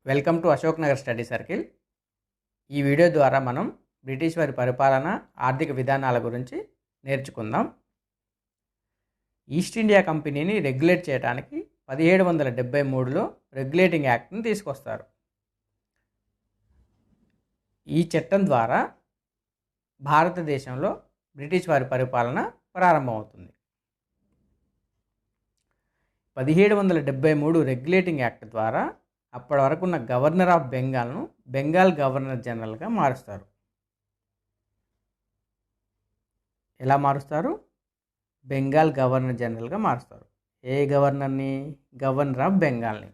Welcome to Ashok Nagar study circle. ఈ video ద్వారా మనం బ్రిటిష్ వారి పరిపాలన, ఆర్థిక విధానాల గురించి నేర్చుకుందాం. ఈస్ట్ ఇండియా కంపెనీని రెగ్యులేట్ చేయడానికి 1773లో రెగ్యులేటింగ్ యాక్ట్ని తీసుకొస్తారు. ఈ చట్టం ద్వారా భారతదేశంలో బ్రిటిష్ వారి పరిపాలన ప్రారంభమవుతుంది. 1773 రెగ్యులేటింగ్ యాక్ట్ ద్వారా అప్పటి వరకు ఉన్న గవర్నర్ ఆఫ్ బెంగాల్ను బెంగాల్ గవర్నర్ జనరల్గా మారుస్తారు. ఎలా మారుస్తారు? బెంగాల్ గవర్నర్ జనరల్గా మారుస్తారు. ఏ గవర్నర్ని? గవర్నర్ ఆఫ్ బెంగాల్ని.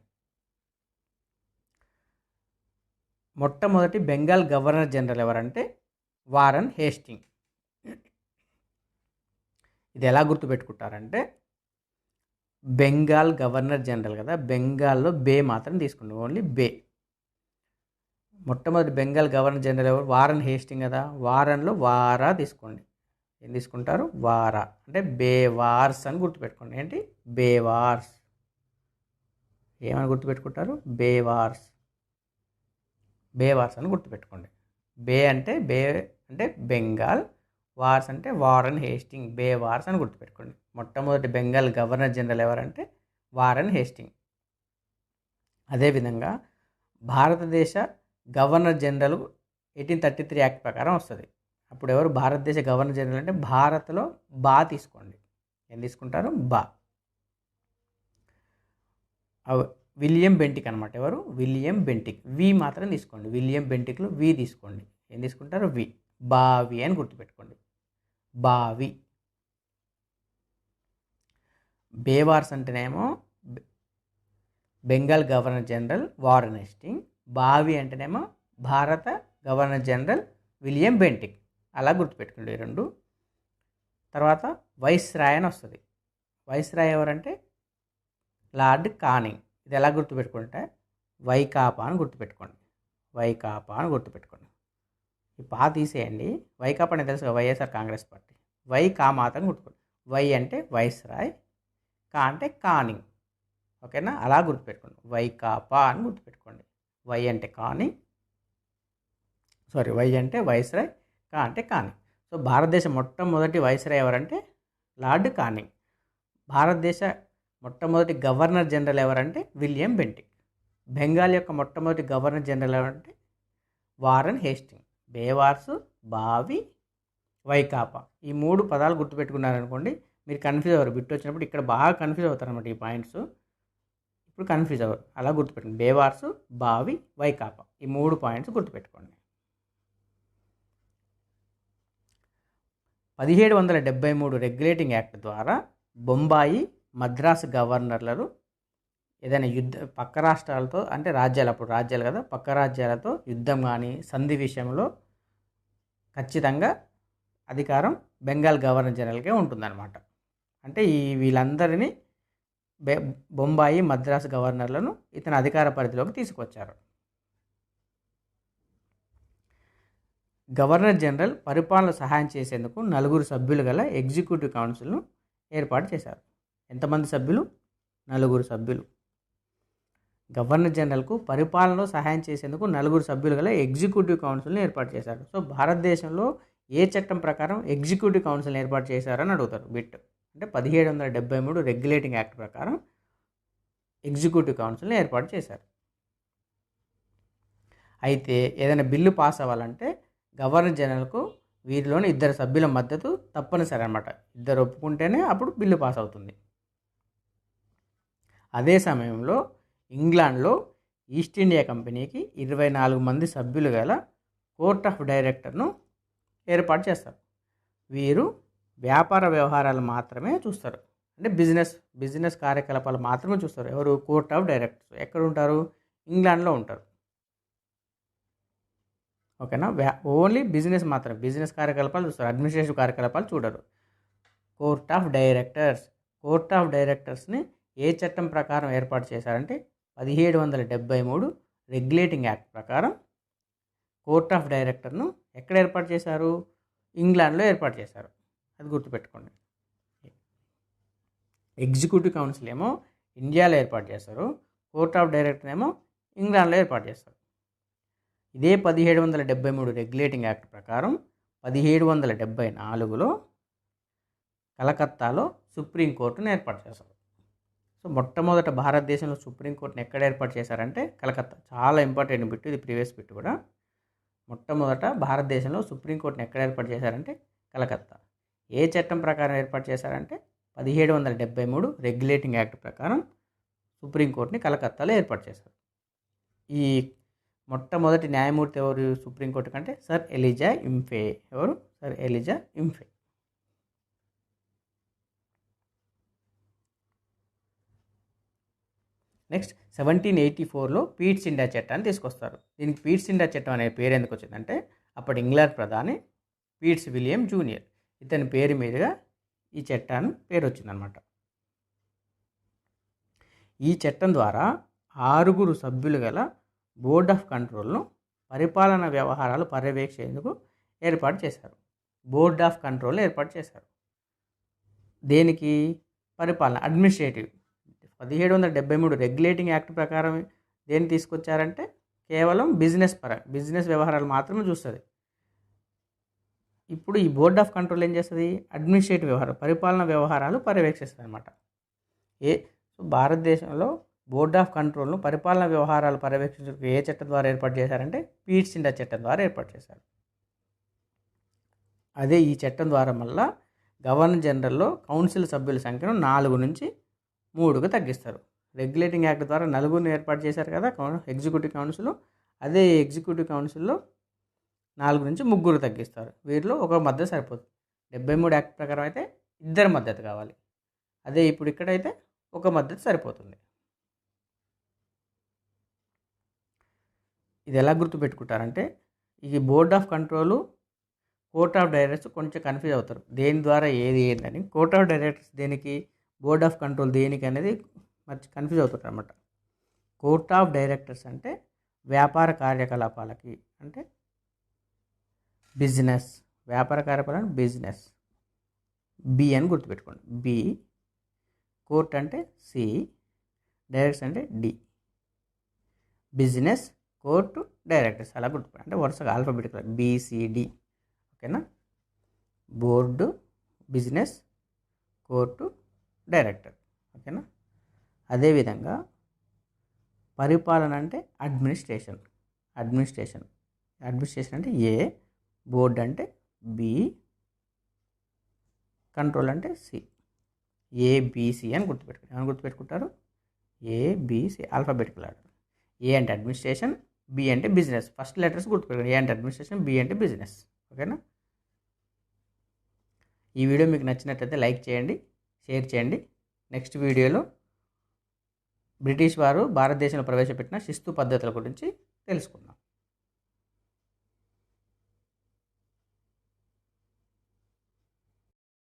మొట్టమొదటి బెంగాల్ గవర్నర్ జనరల్ ఎవరంటే వారన్ హేస్టింగ్. ఇది ఎలా గుర్తుపెట్టుకుంటారంటే, బెంగాల్ గవర్నర్ జనరల్ కదా, బెంగాల్లో బే మాత్రం తీసుకోండి, ఓన్లీ బే. మొట్టమొదటి బెంగాల్ గవర్నర్ జనరల్ ఎవరు? వారన్ హేస్టింగ్ కదా, వారన్లో వారా తీసుకోండి. ఏం తీసుకుంటారు? వారా అంటే బేవార్స్ అని గుర్తుపెట్టుకోండి. ఏంటి? బేవార్స్. ఏమని గుర్తుపెట్టుకుంటారు? బేవార్స్. బేవార్స్ అని గుర్తుపెట్టుకోండి. బే అంటే బెంగాల్, వార్స్ అంటే వారన్ హేస్టింగ్, బేవార్స్ అని గుర్తుపెట్టుకోండి. మొట్టమొదటి బెంగాల్ గవర్నర్ జనరల్ ఎవరంటే వారన్ హేస్టింగ్. అదేవిధంగా భారతదేశ గవర్నర్ జనరల్ 1833 యాక్ట్ ప్రకారం వస్తుంది. అప్పుడు ఎవరు భారతదేశ గవర్నర్ జనరల్ అంటే భారత్లో బా తీసుకోండి. ఏం తీసుకుంటారు? బా. విలియం బెంటిక్ అనమాట. ఎవరు? William Bentinck. వి మాత్రం తీసుకోండి. విలియం బెంటిక్లో వి తీసుకోండి. ఏం తీసుకుంటారు? వి. బావి అని గుర్తుపెట్టుకోండి. బావి. బేవార్స్ అంటేనేమో Bengal governor general Warren Hasting. బావి అంటేనేమో భారత గవర్నర్ జనరల్ విలియం బెంటిక్. అలా గుర్తుపెట్టుకోండి ఈ రెండు. తర్వాత వైస్ రాయ్ అని వస్తుంది. వైస్ రాయ్ ఎవరంటే లార్డ్ కానింగ్. ఇది ఎలా గుర్తుపెట్టుకుంటే వైకాపా అని గుర్తుపెట్టుకోండి. వైకాపా అని గుర్తుపెట్టుకోండి. ఈ పా తీసేయండి. వైకాపా అని తెలుసు, వైఎస్ఆర్ కాంగ్రెస్ పార్టీ. వై కా మాత్రం గుర్తుపెట్టుకోండి. వై అంటే వైస్ రాయ్, కా అంటే కానింగ్. ఓకేనా? అలా గుర్తుపెట్టుకోండి. వైకాపా అని గుర్తుపెట్టుకోండి. వై అంటే కానింగ్, వై అంటే వైస్రాయ్, కా అంటే కానింగ్. సో భారతదేశ మొట్టమొదటి వైస్రాయ్ ఎవరంటే లార్డ్ కానింగ్. భారతదేశ మొట్టమొదటి గవర్నర్ జనరల్ ఎవరంటే విలియం బెంటిక్. బెంగాల్ యొక్క మొట్టమొదటి గవర్నర్ జనరల్ ఎవరంటే వారన్ హేస్టింగ్. బేవార్సు, బావి, వైకాపా. ఈ మూడు పదాలు గుర్తుపెట్టుకున్నారనుకోండి, మీరు కన్ఫ్యూజ్ అవ్వరు. బిట్ వచ్చినప్పుడు ఇక్కడ బాగా కన్ఫ్యూజ్ అవుతారు అన్నమాట. ఈ పాయింట్స్ ఇప్పుడు కన్ఫ్యూజ్ అవ్వరు. అలా గుర్తుపెట్టుకోండి. బేవార్సు, బావి, వైకాపా. ఈ 3 పాయింట్స్ గుర్తుపెట్టుకోండి. 1773 రెగ్యులేటింగ్ యాక్ట్ ద్వారా బొంబాయి, మద్రాసు గవర్నర్లు ఏదైనా పక్క రాష్ట్రాలతో, అంటే రాజ్యాలు, అప్పుడు రాజ్యాలు కదా, పక్క రాజ్యాలతో యుద్ధం కానీ సంధి విషయంలో ఖచ్చితంగా అధికారం బెంగాల్ గవర్నర్ జనరల్కే ఉంటుందన్నమాట. అంటే వీళ్ళందరినీ బొంబాయి, మద్రాసు గవర్నర్లను ఇతని అధికార పరిధిలోకి తీసుకొచ్చారు. గవర్నర్ జనరల్ పరిపాలన సహాయం చేసేందుకు 4 సభ్యులు గల ఎగ్జిక్యూటివ్ కౌన్సిల్ను ఏర్పాటు చేశారు. ఎంతమంది సభ్యులు? 4 సభ్యులు. గవర్నర్ జనరల్కు పరిపాలనలో సహాయం చేసేందుకు 4 సభ్యులు గల ఎగ్జిక్యూటివ్ కౌన్సిల్ని ఏర్పాటు చేశారు. సో భారతదేశంలో ఏ చట్టం ప్రకారం ఎగ్జిక్యూటివ్ కౌన్సిల్ని ఏర్పాటు చేశారని అడుగుతారు బిట్. అంటే 1773 రెగ్యులేటింగ్ యాక్ట్ ప్రకారం ఎగ్జిక్యూటివ్ కౌన్సిల్ని ఏర్పాటు చేశారు. అయితే ఏదైనా బిల్లు పాస్ అవ్వాలంటే గవర్నర్ జనరల్కు వీరిలోని 2 సభ్యుల మద్దతు తప్పనిసరి అనమాట. 2 ఒప్పుకుంటేనే అప్పుడు బిల్లు పాస్ అవుతుంది. అదే సమయంలో ఇంగ్లాండ్లో ఈస్ట్ ఇండియా కంపెనీకి 24 మంది సభ్యులు గల కోర్ట్ ఆఫ్ డైరెక్టర్ను ఏర్పాటు చేస్తారు. వీరు వ్యాపార వ్యవహారాలు మాత్రమే చూస్తారు. అంటే బిజినెస్ కార్యకలాపాలు మాత్రమే చూస్తారు. ఎవరు? Court of directors. ఎక్కడ ఉంటారు? ఇంగ్లాండ్లో ఉంటారు. ఓకేనా? ఓన్లీ బిజినెస్ మాత్రమే, బిజినెస్ కార్యకలాపాలు చూస్తారు, అడ్మినిస్ట్రేటివ్ కార్యకలాపాలు చూడరు. కోర్ట్ ఆఫ్ డైరెక్టర్స్ని ఏ చట్టం ప్రకారం ఏర్పాటు చేశారంటే 1773 రెగ్యులేటింగ్ యాక్ట్ ప్రకారం కోర్ట్ ఆఫ్ డైరెక్టర్ను ఎక్కడ ఏర్పాటు చేశారు? ఇంగ్లాండ్లో ఏర్పాటు చేశారు. అది గుర్తుపెట్టుకోండి. ఎగ్జిక్యూటివ్ కౌన్సిల్ ఏమో ఇండియాలో ఏర్పాటు చేస్తారు. కోర్ట్ ఆఫ్ డైరెక్టర్ ఏమో ఇంగ్లాండ్లో ఏర్పాటు చేస్తారు. ఇదే 1773 రెగ్యులేటింగ్ యాక్ట్ ప్రకారం 1774లో కలకత్తాలో సుప్రీంకోర్టును ఏర్పాటు చేశారు. సో మొట్టమొదట భారతదేశంలో సుప్రీంకోర్టును ఎక్కడ ఏర్పాటు చేశారంటే కలకత్తా. చాలా ఇంపార్టెంట్ బిట్, ఇది ప్రీవియస్ బిట్ కూడా. మొట్టమొదట భారతదేశంలో సుప్రీంకోర్టును ఎక్కడ ఏర్పాటు చేశారంటే కలకత్తా. ఏ చట్టం ప్రకారం ఏర్పాటు చేశారంటే 1773 రెగ్యులేటింగ్ యాక్ట్ ప్రకారం సుప్రీంకోర్టుని కలకత్తాలో ఏర్పాటు చేశారు. ఈ మొట్టమొదటి న్యాయమూర్తి ఎవరు సుప్రీంకోర్టు కంటే? Sir Elijah Impey. ఎవరు? Sir Elijah Impey. నెక్స్ట్ 1784లో పీట్స్ ఇండియా చట్టాన్ని తీసుకొస్తారు. దీనికి పీట్స్ ఇండియా చట్టం అనే పేరు ఎందుకు వచ్చిందంటే అప్పటి ఇంగ్లాండ్ ప్రధాని పీట్స్ విలియం జూనియర్, ఇతని పేరు మీదుగా ఈ చట్టాన్ని పేరు వచ్చిందనమాట. ఈ చట్టం ద్వారా 6 సభ్యులు గల బోర్డ్ ఆఫ్ కంట్రోల్ను పరిపాలనా వ్యవహారాలు పర్యవేక్షించేందుకు ఏర్పాటు చేశారు. బోర్డ్ ఆఫ్ కంట్రోల్ ఏర్పాటు చేశారు. దేనికి? పరిపాలన, అడ్మినిస్ట్రేటివ్. 1773 రెగ్యులేటింగ్ యాక్ట్ ప్రకారం దేన్ని తీసుకొచ్చారంటే కేవలం బిజినెస్ వ్యవహారాలు మాత్రమే చూస్తుంది. ఇప్పుడు ఈ బోర్డ్ ఆఫ్ కంట్రోల్ ఏం చేస్తుంది? అడ్మినిస్ట్రేటివ్ వ్యవహారాలు, పరిపాలన వ్యవహారాలు పర్యవేక్షిస్తుంది అనమాట. భారతదేశంలో బోర్డ్ ఆఫ్ కంట్రోల్ను పరిపాలన వ్యవహారాలు పర్యవేక్షించడానికి ఏ చట్టం ద్వారా ఏర్పాటు చేశారంటే పీట్స్ ఇండియా చట్టం ద్వారా ఏర్పాటు చేశారు. అదే ఈ చట్టం ద్వారా మళ్ళా గవర్నర్ జనరల్లో కౌన్సిల్ సభ్యుల సంఖ్యను 4 నుంచి 3కు తగ్గిస్తారు. రెగ్యులేటింగ్ యాక్ట్ ద్వారా 4 ఏర్పాటు చేశారు కదా ఎగ్జిక్యూటివ్ కౌన్సిల్. అదే ఎగ్జిక్యూటివ్ కౌన్సిల్లో 4 నుంచి 3 తగ్గిస్తారు. వీరిలో ఒక మద్దతు సరిపోతుంది. 73 యాక్ట్ ప్రకారం అయితే 2 మద్దతు కావాలి. అదే ఇప్పుడు ఇక్కడైతే ఒక మద్దతు సరిపోతుంది. ఇది ఎలా గుర్తుపెట్టుకుంటారంటే ఈ board of control, court of directors కొంచెం కన్ఫ్యూజ్ అవుతారు. దేని ద్వారా ఏది ఏందని. కోర్ట్ ఆఫ్ డైరెక్టర్స్ దేనికి, బోర్డ్ ఆఫ్ కంట్రోల్ దేనికి అనేది కన్ఫ్యూజ్ అవుతుంటారు అనమాట. కోర్ట్ ఆఫ్ డైరెక్టర్స్ అంటే వ్యాపార కార్యకలాపాలకి, అంటే బిజినెస్, వ్యాపార కార్యకలాపాలు బిజినెస్. బి అని గుర్తుపెట్టుకోండి. బి. కోర్ట్ అంటే సి, డైరెక్టర్స్ అంటే డి. బిజినెస్, కోర్టు, డైరెక్టర్స్ అలా గుర్తుపెట్టు, అంటే వరుసగా ఆల్ఫాబెటికల్ బిసిడి. ఓకేనా? Board, business, court, director. ఓకేనా? అదేవిధంగా పరిపాలన అంటే అడ్మినిస్ట్రేషన్. అడ్మినిస్ట్రేషన్ అంటే ఏ, బోర్డు అంటే బి, కంట్రోల్ అంటే సి. ఏబిసి అని గుర్తుపెట్టుకుంటారు. ఏమని గుర్తుపెట్టుకుంటారు? ABC alphabetical order. ఏ అంటే అడ్మినిస్ట్రేషన్, బి అంటే బిజినెస్. ఫస్ట్ లెటర్స్ గుర్తుపెట్టుకోండి. ఏ అంటే అడ్మినిస్ట్రేషన్, బి అంటే బిజినెస్. ఓకేనా? ఈ వీడియో మీకు నచ్చినట్లయితే లైక్ చేయండి, షేర్ చేయండి. నెక్స్ట్ వీడియోలో బ్రిటిష్ వారు భారతదేశంలో ప్రవేశపెట్టిన శిస్తు పద్ధతుల గురించి తెలుసుకుందాం.